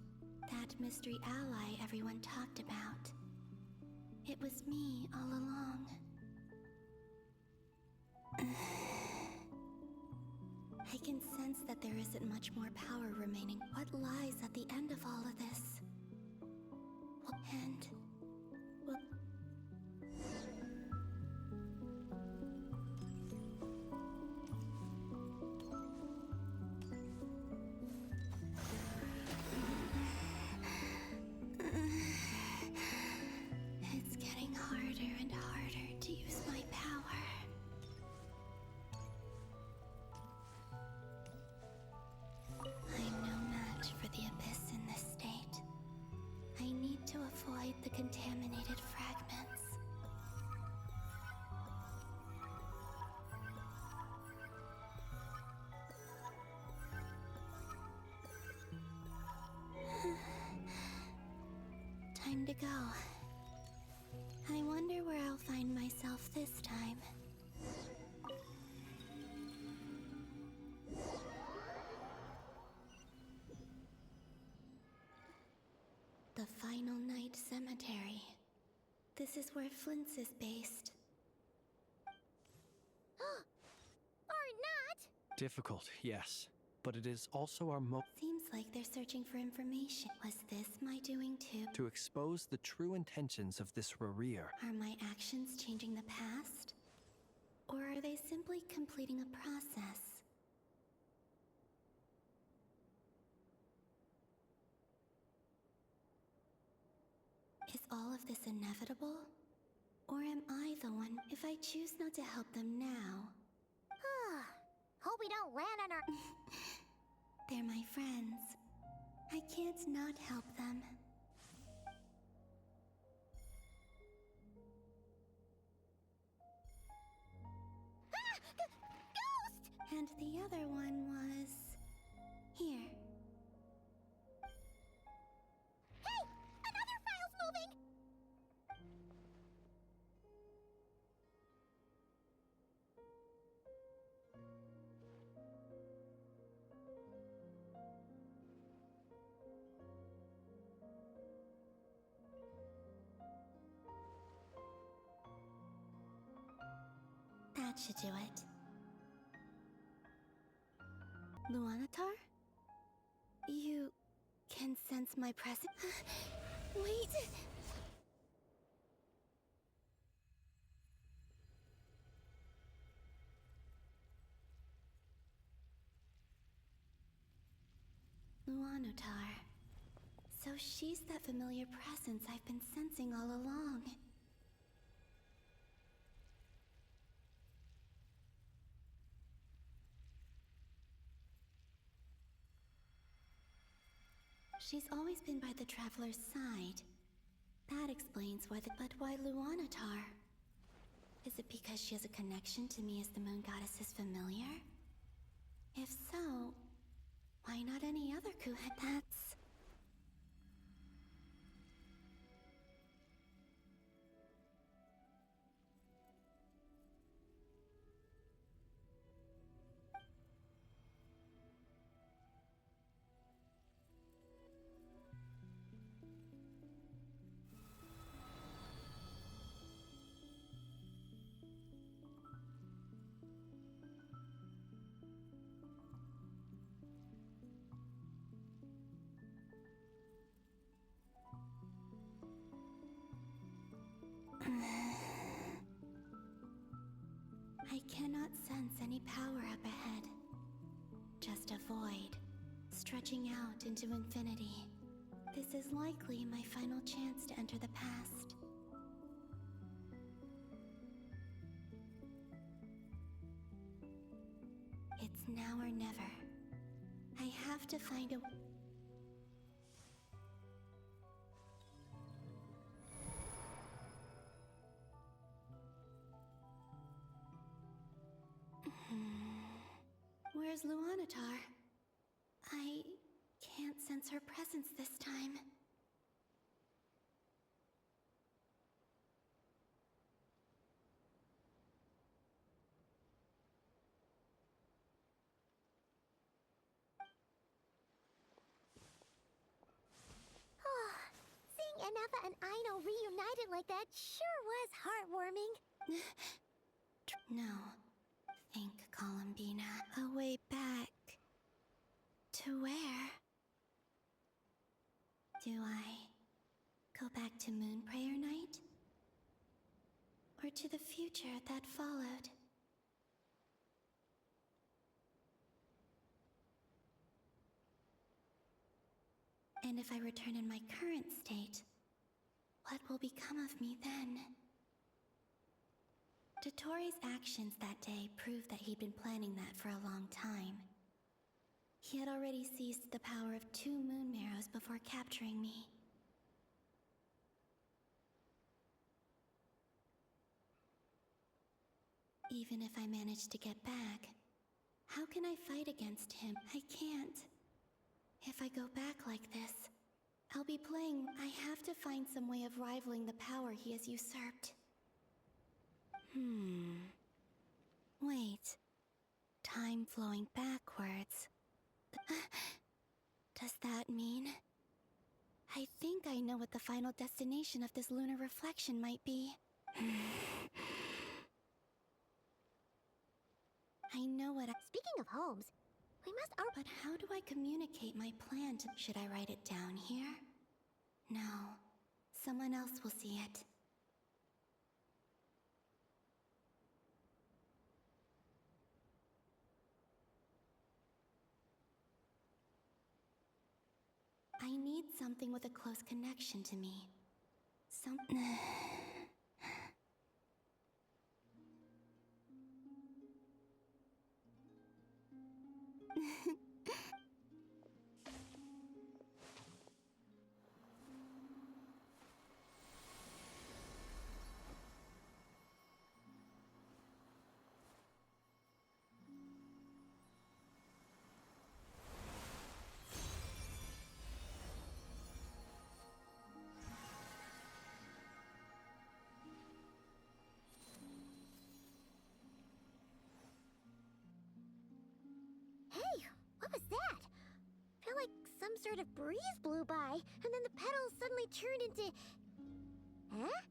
That mystery ally everyone talked about. It was me all along. I can sense that there isn't much more power remaining. What lies at the end of all of this? And... well... It's getting harder and harder to use my power. I'm no match for the Abyss in this state. I need to avoid the contaminated fragments. Time to go. I wonder where I'll find myself this time. The Final Night Cemetery. This is where Flint's is based. Or not! Difficult, yes. But it is also our Seems like they're searching for information. Was this my doing too? to expose the true intentions of this Rarir. Are my actions changing the past? Or are they simply completing a process? Is all of this inevitable? Or am I the one if I choose not to help them now? Hope we don't land on our... They're my friends. I can't not help them. Ghost! And the other one was... here. Hey! Another file's moving! That should do it. Luanatar? You can sense my presence. Wait! Luanatar. So she's that familiar presence I've been sensing all along. She's always been by the Traveler's side. That explains why but why Luanatar? Is it because she has a connection to me as the Moon Goddess's familiar? If so, why not any other That's... I cannot sense any power up ahead. Just a void, stretching out into infinity. This is likely my final chance to enter the past. It's now or never. I have to find a... Where's Luanatar? I can't sense her presence this time. Seeing Anafa and Aino reunited like that sure was heartwarming. No. Think, Columbina. A way back. To where? Do I go back to Moon Prayer Night? Or to the future that followed? And if I return in my current state, what will become of me then? Dottoro's actions that day proved that he'd been planning that for a long time. He had already seized the power of 2 moon marrows before capturing me. Even if I manage to get back, how can I fight against him? I can't. If I go back like this, I'll be playing. I have to find some way of rivaling the power he has usurped. Wait. Time flowing backwards. Does that mean... I think I know what the final destination of this lunar reflection might be. I know what Speaking of homes, we must... But how do I communicate my plan to... Should I write it down here? No. Someone else will see it. I need something with a close connection to me. Hey, what was that? Felt like some sort of breeze blew by, and then the petals suddenly turned into... Huh?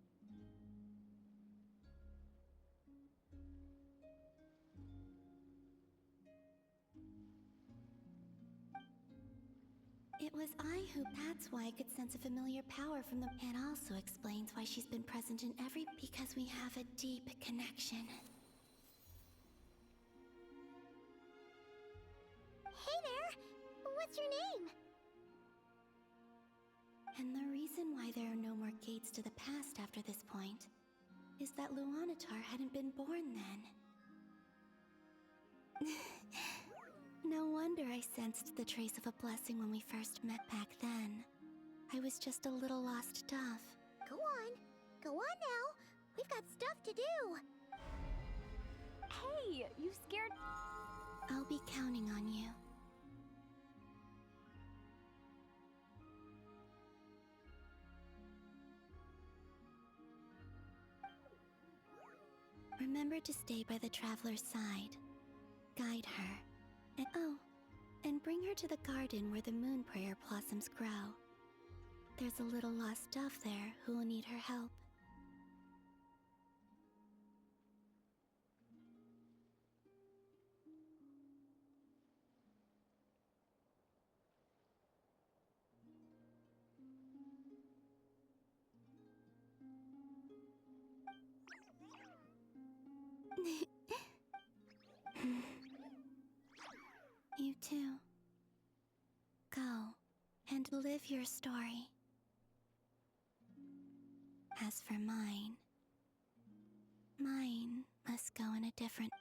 It was I who... That's why I could sense a familiar power from the... It also explains why she's been present in every... Because we have a deep connection. Hey there! What's your name? And the reason why there are no more gates to the past after this point is that Luanatar hadn't been born then. No wonder I sensed the trace of a blessing when we first met back then. I was just a little lost dove. Go on. Go on now. We've got stuff to do. Hey, you scared... I'll be counting on you. Remember to stay by the traveler's side. Guide her. And bring her to the garden where the moon prayer blossoms grow. There's a little lost dove there who will need her help. You too. Go and live your story. As for mine must go in a different...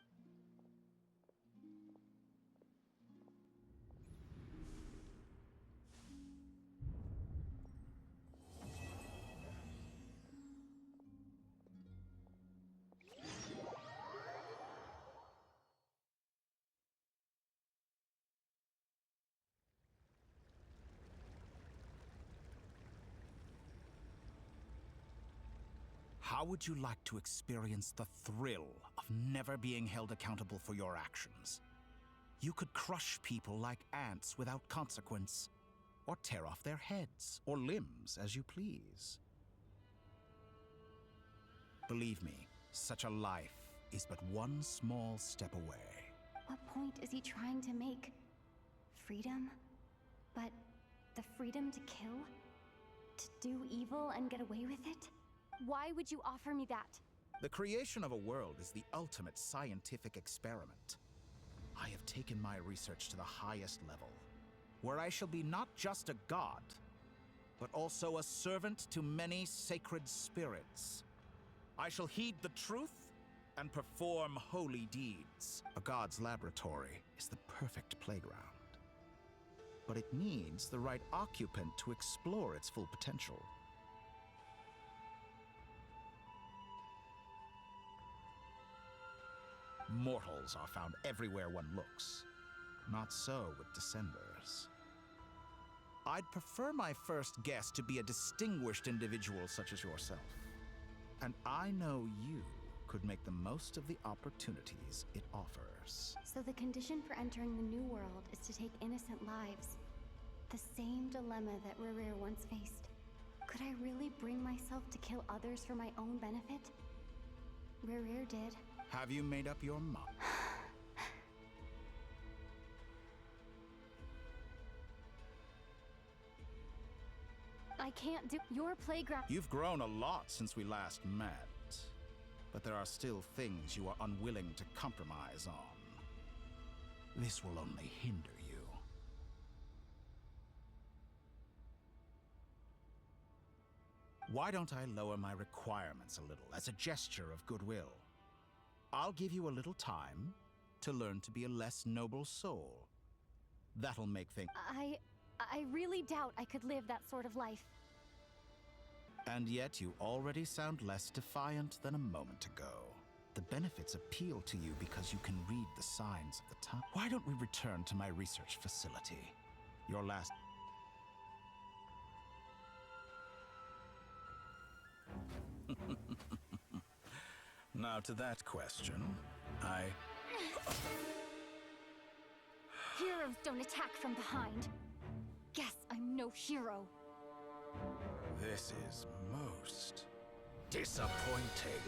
How would you like to experience the thrill of never being held accountable for your actions? You could crush people like ants without consequence, or tear off their heads or limbs as you please. Believe me, such a life is but one small step away. What point is he trying to make? Freedom? But the freedom to kill? To do evil and get away with it? Why would you offer me that? The creation of a world is the ultimate scientific experiment. I have taken my research to the highest level, where I shall be not just a god, but also a servant to many sacred spirits. I shall heed the truth and perform holy deeds. A god's laboratory is the perfect playground, but it needs the right occupant to explore its full potential. Mortals are found everywhere one looks. Not so with Descenders. I'd prefer my first guest to be a distinguished individual such as yourself. And I know you could make the most of the opportunities it offers. So the condition for entering the new world is to take innocent lives. The same dilemma that Rerir once faced. Could I really bring myself to kill others for my own benefit? Rerir did. Have you made up your mind? I can't do your playground. You've grown a lot since we last met, but there are still things you are unwilling to compromise on. This will only hinder you. Why don't I lower my requirements a little as a gesture of goodwill? I'll give you a little time to learn to be a less noble soul. That'll make things... I really doubt I could live that sort of life. And yet you already sound less defiant than a moment ago. The benefits appeal to you because you can read the signs of the time. Why don't we return to my research facility? Your last... Now to that question, Heroes don't attack from behind. Guess I'm no hero. This is most disappointing.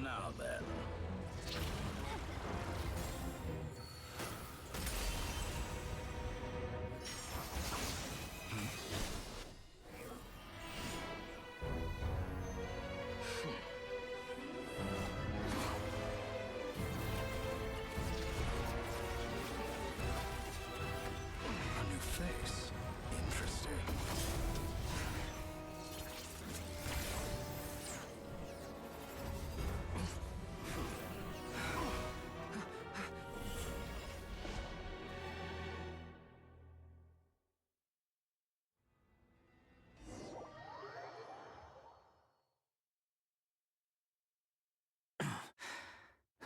Now then. A new face. Interesting.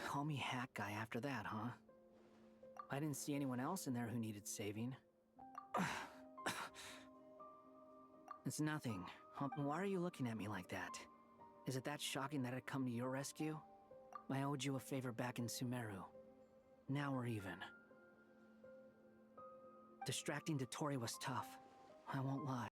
Call me Hack Guy after that, huh? I didn't see anyone else in there who needed saving. It's nothing. Why are you looking at me like that? Is it that shocking that I'd come to your rescue? I owed you a favor back in Sumeru. Now we're even. Distracting Dotori was tough. I won't lie.